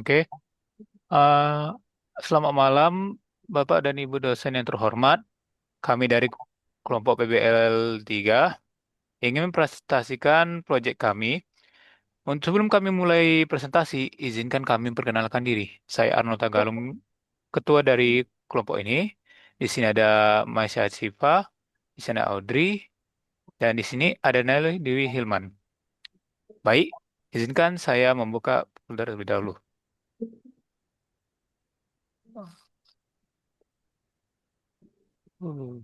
Oke, eh, selamat malam Bapak dan Ibu dosen yang terhormat. Kami dari kelompok PBL 3 ingin mempresentasikan proyek kami. Untuk sebelum kami mulai presentasi, izinkan kami memperkenalkan diri. Saya Arno Tagalung, ketua dari kelompok ini. Di sini ada Maisha Siva, di sana Audrey, dan di sini ada Nelly Dewi Hilman. Baik, izinkan saya membuka folder terlebih dahulu. Hmm.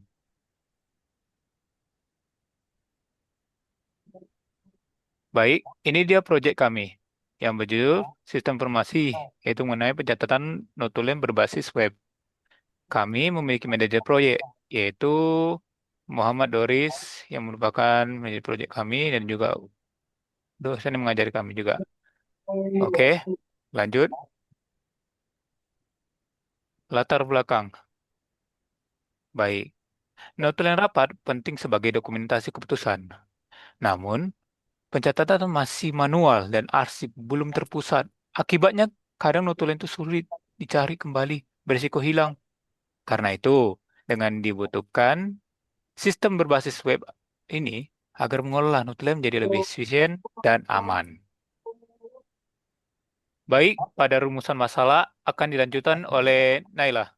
Baik, ini dia proyek kami yang berjudul Sistem Informasi, yaitu mengenai pencatatan notulen berbasis web. Kami memiliki manajer proyek, yaitu Muhammad Doris, yang merupakan manajer proyek kami dan juga dosen yang mengajari kami juga. Oke, lanjut. Latar belakang. Baik, notulen rapat penting sebagai dokumentasi keputusan. Namun, pencatatan masih manual dan arsip belum terpusat. Akibatnya, kadang notulen itu sulit dicari kembali, berisiko hilang. Karena itu, dengan dibutuhkan sistem berbasis web ini agar mengolah notulen menjadi lebih efisien dan aman. Baik, pada rumusan masalah akan dilanjutkan oleh Naila.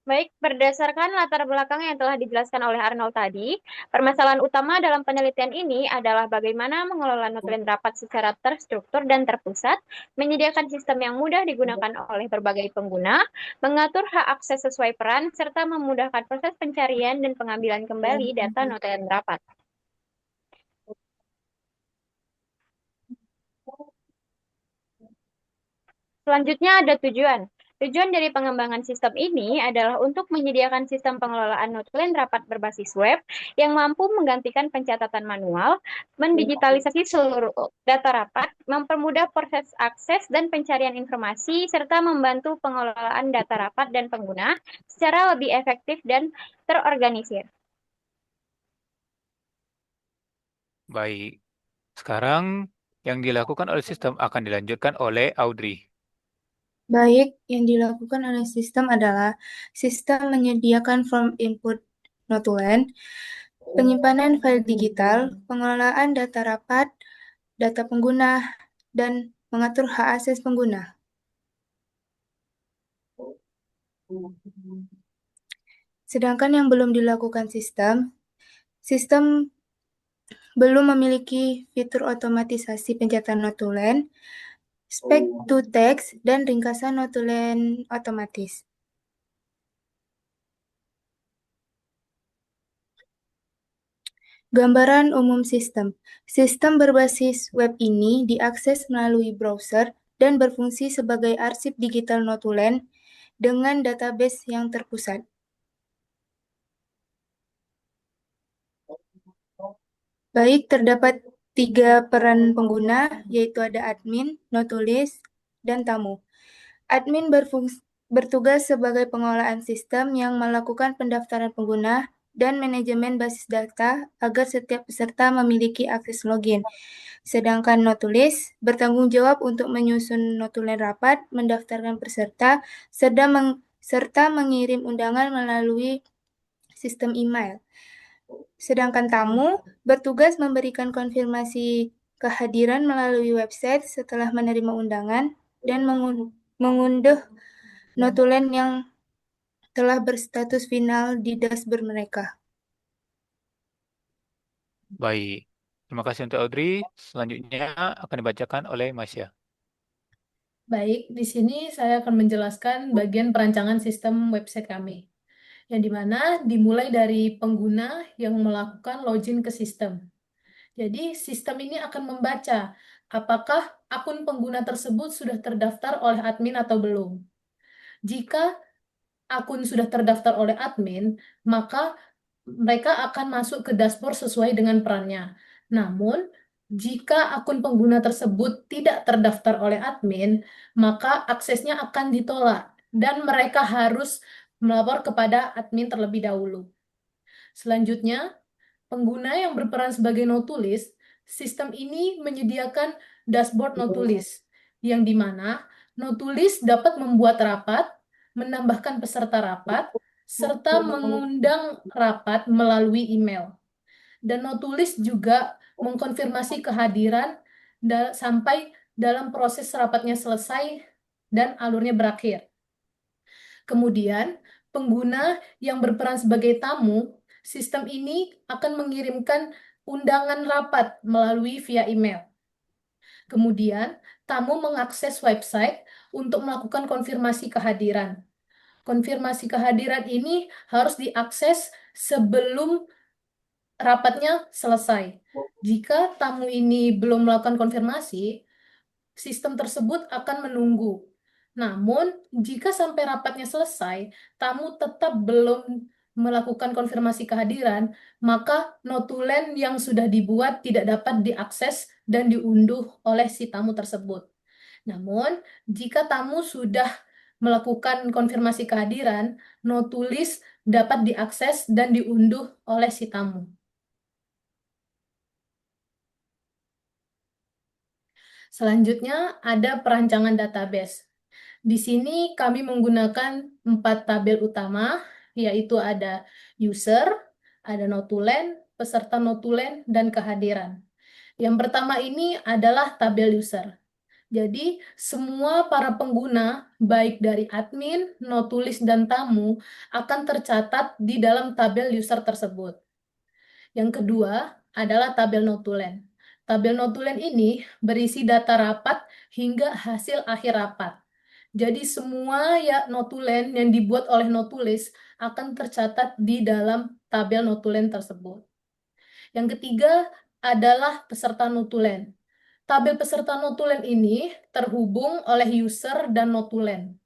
Baik, berdasarkan latar belakang yang telah dijelaskan oleh Arnold tadi, permasalahan utama dalam penelitian ini adalah bagaimana mengelola nutrien rapat secara terstruktur dan terpusat, menyediakan sistem yang mudah digunakan oleh berbagai pengguna, mengatur hak akses sesuai peran, serta memudahkan proses pencarian dan pengambilan kembali data nutrien rapat. Selanjutnya ada tujuan. Tujuan dari pengembangan sistem ini adalah untuk menyediakan sistem pengelolaan notulen rapat berbasis web yang mampu menggantikan pencatatan manual, mendigitalisasi seluruh data rapat, mempermudah proses akses dan pencarian informasi, serta membantu pengelolaan data rapat dan pengguna secara lebih efektif dan terorganisir. Baik, sekarang yang dilakukan oleh sistem akan dilanjutkan oleh Audrey. Baik, yang dilakukan oleh sistem adalah sistem menyediakan form input notulen, penyimpanan file digital, pengelolaan data rapat, data pengguna, dan mengatur hak akses pengguna. Sedangkan yang belum dilakukan sistem belum memiliki fitur otomatisasi pencatatan notulen, spek to text, dan ringkasan notulen otomatis. Gambaran umum sistem. Sistem berbasis web ini diakses melalui browser dan berfungsi sebagai arsip digital notulen dengan database yang terpusat. Baik, terdapat tiga peran pengguna, yaitu ada admin, notulis, dan tamu. Admin bertugas sebagai pengelolaan sistem yang melakukan pendaftaran pengguna dan manajemen basis data agar setiap peserta memiliki akses login. Sedangkan notulis bertanggung jawab untuk menyusun notulen rapat, mendaftarkan peserta, serta mengirim undangan melalui sistem email. Sedangkan tamu bertugas memberikan konfirmasi kehadiran melalui website setelah menerima undangan dan mengunduh notulen yang telah berstatus final di dashboard mereka. Baik, terima kasih untuk Audrey. Selanjutnya akan dibacakan oleh Masya. Baik, di sini saya akan menjelaskan bagian perancangan sistem website kami, yang dimana dimulai dari pengguna yang melakukan login ke sistem. Jadi, sistem ini akan membaca apakah akun pengguna tersebut sudah terdaftar oleh admin atau belum. Jika akun sudah terdaftar oleh admin, maka mereka akan masuk ke dashboard sesuai dengan perannya. Namun, jika akun pengguna tersebut tidak terdaftar oleh admin, maka aksesnya akan ditolak dan mereka harus melapor kepada admin terlebih dahulu. Selanjutnya, pengguna yang berperan sebagai notulis, sistem ini menyediakan dashboard notulis, yang dimana Notulis dapat membuat rapat, menambahkan peserta rapat, serta mengundang rapat melalui email. Dan Notulis juga mengkonfirmasi kehadiran sampai dalam proses rapatnya selesai dan alurnya berakhir. Kemudian, pengguna yang berperan sebagai tamu, sistem ini akan mengirimkan undangan rapat melalui via email. Kemudian, tamu mengakses website untuk melakukan konfirmasi kehadiran. Konfirmasi kehadiran ini harus diakses sebelum rapatnya selesai. Jika tamu ini belum melakukan konfirmasi, sistem tersebut akan menunggu. Namun, jika sampai rapatnya selesai, tamu tetap belum melakukan konfirmasi kehadiran, maka notulen yang sudah dibuat tidak dapat diakses dan diunduh oleh si tamu tersebut. Namun, jika tamu sudah melakukan konfirmasi kehadiran, notulis dapat diakses dan diunduh oleh si tamu. Selanjutnya ada perancangan database. Di sini kami menggunakan 4 tabel utama, yaitu ada user, ada notulen, peserta notulen, dan kehadiran. Yang pertama ini adalah tabel user. Jadi, semua para pengguna, baik dari admin, notulis, dan tamu, akan tercatat di dalam tabel user tersebut. Yang kedua adalah tabel notulen. Tabel notulen ini berisi data rapat hingga hasil akhir rapat. Jadi semua notulen yang dibuat oleh notulis akan tercatat di dalam tabel notulen tersebut. Yang ketiga adalah peserta notulen. Tabel peserta notulen ini terhubung oleh user dan notulen.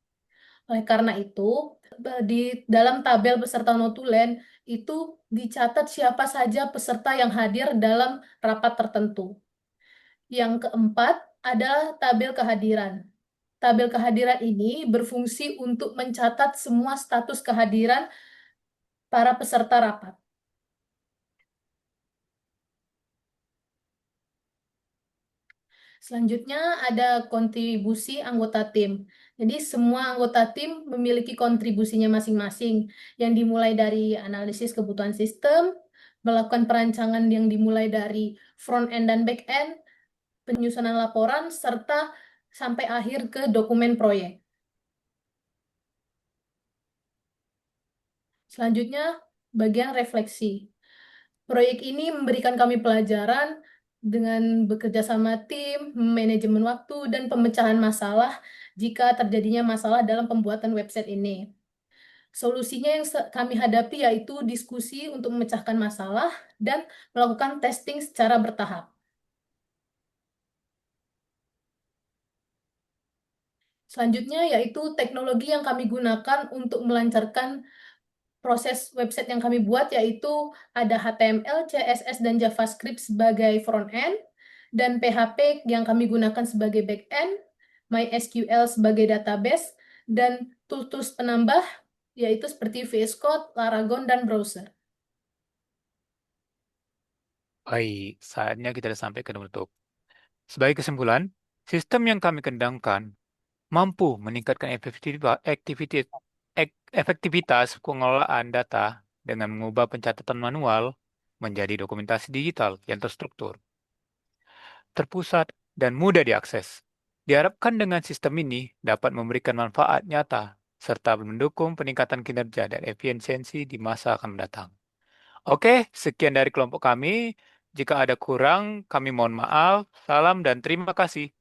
Oleh karena itu, di dalam tabel peserta notulen itu dicatat siapa saja peserta yang hadir dalam rapat tertentu. Yang keempat adalah tabel kehadiran. Tabel kehadiran ini berfungsi untuk mencatat semua status kehadiran para peserta rapat. Selanjutnya ada kontribusi anggota tim. Jadi semua anggota tim memiliki kontribusinya masing-masing yang dimulai dari analisis kebutuhan sistem, melakukan perancangan yang dimulai dari front end dan back end, penyusunan laporan, serta sampai akhir ke dokumen proyek. Selanjutnya, bagian refleksi. Proyek ini memberikan kami pelajaran dengan bekerja sama tim, manajemen waktu, dan pemecahan masalah jika terjadinya masalah dalam pembuatan website ini. Solusinya yang kami hadapi yaitu diskusi untuk memecahkan masalah dan melakukan testing secara bertahap. Selanjutnya yaitu teknologi yang kami gunakan untuk melancarkan proses website yang kami buat, yaitu ada HTML, CSS, dan JavaScript sebagai front-end, dan PHP yang kami gunakan sebagai back-end, MySQL sebagai database, dan tools-tools penambah, yaitu seperti VS Code, Laragon, dan browser. Baik, saatnya kita sampai ke penutup. Sebagai kesimpulan, sistem yang kami kembangkan mampu meningkatkan efektivitas pengelolaan data dengan mengubah pencatatan manual menjadi dokumentasi digital yang terstruktur, terpusat, dan mudah diakses. Diharapkan dengan sistem ini dapat memberikan manfaat nyata serta mendukung peningkatan kinerja dan efisiensi di masa akan mendatang. Oke, sekian dari kelompok kami. Jika ada kurang, kami mohon maaf. Salam dan terima kasih.